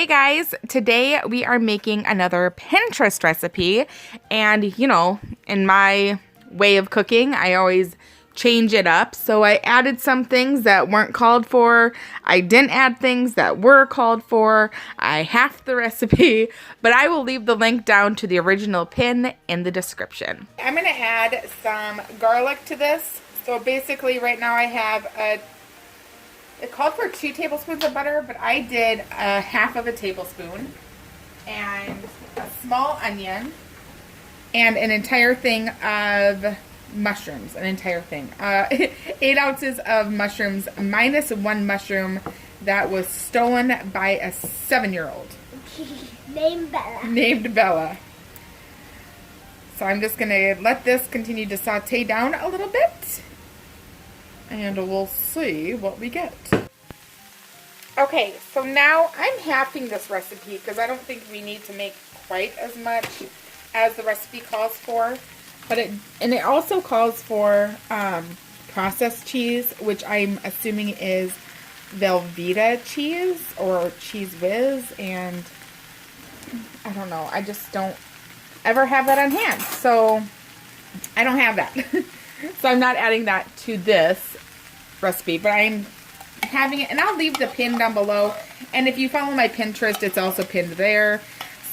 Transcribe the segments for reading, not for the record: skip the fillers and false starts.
Hey guys, today we are making another Pinterest recipe, and you know, in my way of cooking, I always change it up. So I added some things that weren't called for. I didn't add things that were called for. I halved the recipe, but I will leave the link down to the original pin in the description. I'm gonna add some garlic to this. So basically right now I have it called for 2 tablespoons of butter, but I did a half of a tablespoon, and a small onion, and an entire thing of mushrooms, 8 ounces of mushrooms minus 1 mushroom that was stolen by a 7-year-old. Named Bella. So I'm just gonna let this continue to saute down a little bit, and we'll see what we get. Okay, so now I'm halving this recipe because I don't think we need to make quite as much as the recipe calls for. But it also calls for processed cheese, which I'm assuming is Velveeta cheese or Cheese Whiz, and I don't know. I just don't ever have that on hand, so I don't have that. So I'm not adding that to this recipe, but I'm having it, and I'll leave the pin down below, and if you follow my Pinterest, it's also pinned there.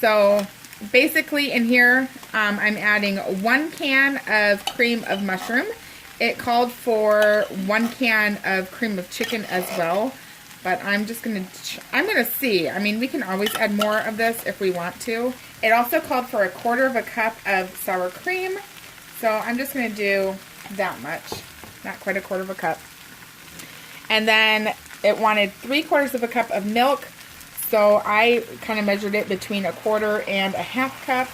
So basically in here, I'm adding 1 can of cream of mushroom. It called for 1 can of cream of chicken as well, but I'm gonna see. I mean, we can always add more of this if we want to. It also called for 1/4 cup of sour cream, so I'm just gonna do that much, not quite 1/4 cup. And then it wanted 3/4 cup of milk, so I kind of measured it between 1/4 and 1/2 cup.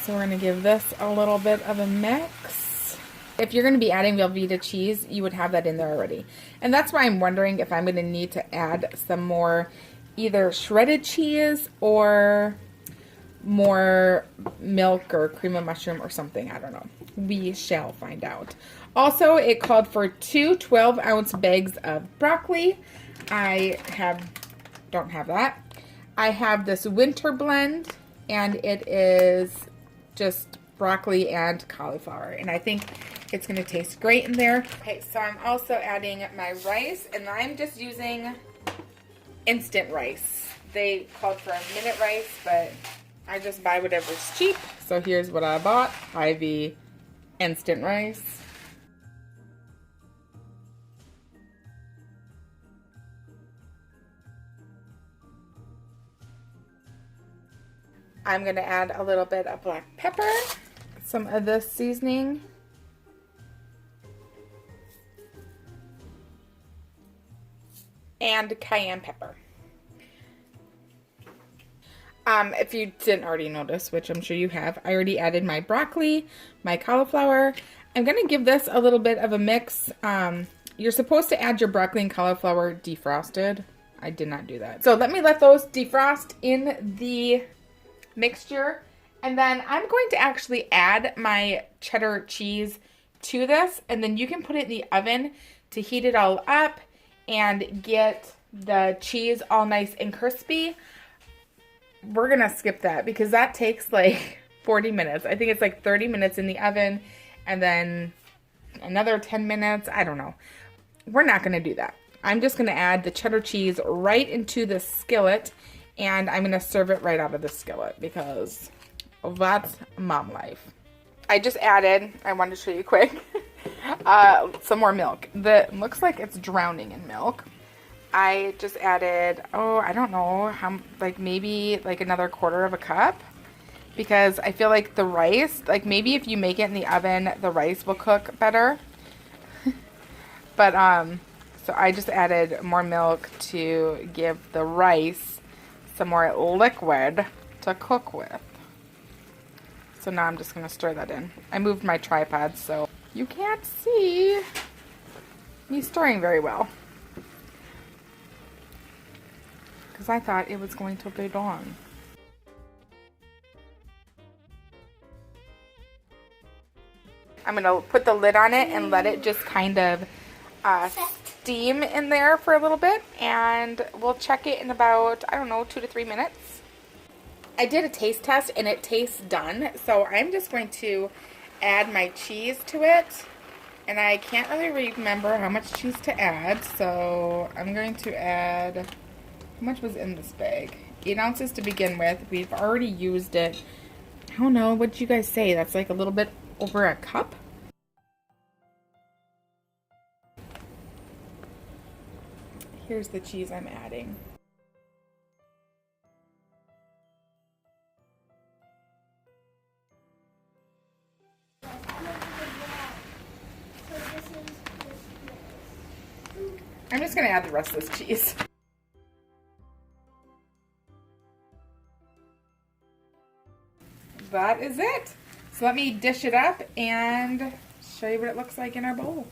So we're going to give this a little bit of a mix. If you're going to be adding Velveeta cheese, you would have that in there already. And that's why I'm wondering if I'm going to need to add some more either shredded cheese or more milk or cream of mushroom or something. I don't know. We shall find out. Also, it called for 2 12-ounce bags of broccoli. I don't have that. I have this winter blend, and it is just broccoli and cauliflower, and I think it's going to taste great in there. Okay, so I'm also adding my rice, and I'm just using instant rice. They called for a minute rice, but I just buy whatever's cheap. So here's what I bought. Hy-Vee instant rice. I'm going to add a little bit of black pepper, some of this seasoning, and cayenne pepper. If you didn't already notice, which I'm sure you have, I already added my broccoli, my cauliflower. I'm going to give this a little bit of a mix. You're supposed to add your broccoli and cauliflower defrosted. I did not do that. So let me let those defrost in the mixture, and then I'm going to actually add my cheddar cheese to this, and then you can put it in the oven to heat it all up and get the cheese all nice and crispy. We're gonna skip that because that takes like 40 minutes. I think it's like 30 minutes in the oven and then another 10 minutes. I don't know. We're not gonna do that. I'm just gonna add the cheddar cheese right into the skillet, and I'm going to serve it right out of the skillet because that's mom life. I just added, I wanted to show you quick, some more milk. That looks like it's drowning in milk. I just added, I don't know, how, like maybe like another 1/4 cup, because I feel like the rice, like maybe if you make it in the oven, the rice will cook better. But, so I just added more milk to give the rice some more liquid to cook with. So now I'm just going to stir that in. I moved my tripod so you can't see me stirring very well, because I thought it was going to be done. I'm going to put the lid on it and let it just kind of steam in there for a little bit, and we'll check it in about, I don't know, 2 to 3 minutes. I did a taste test and it tastes done, so I'm just going to add my cheese to it. And I can't really remember how much cheese to add, so I'm going to add, how much was in this bag? 8 ounces to begin with. We've already used it. I don't know, what did you guys say? That's like a little bit over a cup? Here's the cheese I'm adding. I'm just going to add the rest of this cheese. That is it. So let me dish it up and show you what it looks like in our bowl.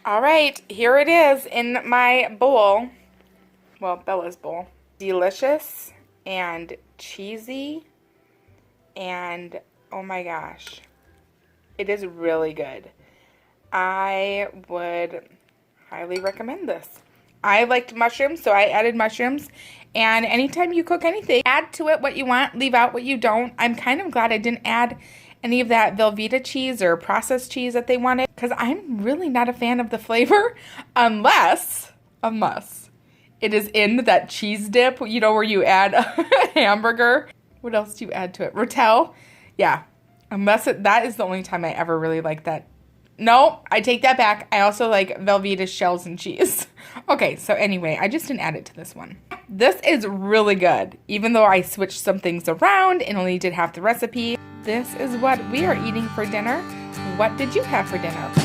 All right, here it is in my bowl. Well, Bella's bowl. Delicious and cheesy, and oh my gosh, it is really good. I would highly recommend this. I liked mushrooms, so I added mushrooms. And anytime you cook anything, add to it what you want, leave out what you don't. I'm kind of glad I didn't add any of that Velveeta cheese or processed cheese that they wanted, because I'm really not a fan of the flavor unless it is in that cheese dip, you know, where you add a hamburger. What else do you add to it? Rotel? Yeah. That is the only time I ever really like that. No, I take that back. I also like Velveeta shells and cheese. Okay, so anyway, I just didn't add it to this one. This is really good. Even though I switched some things around and only did half the recipe, this is what we are eating for dinner. What did you have for dinner?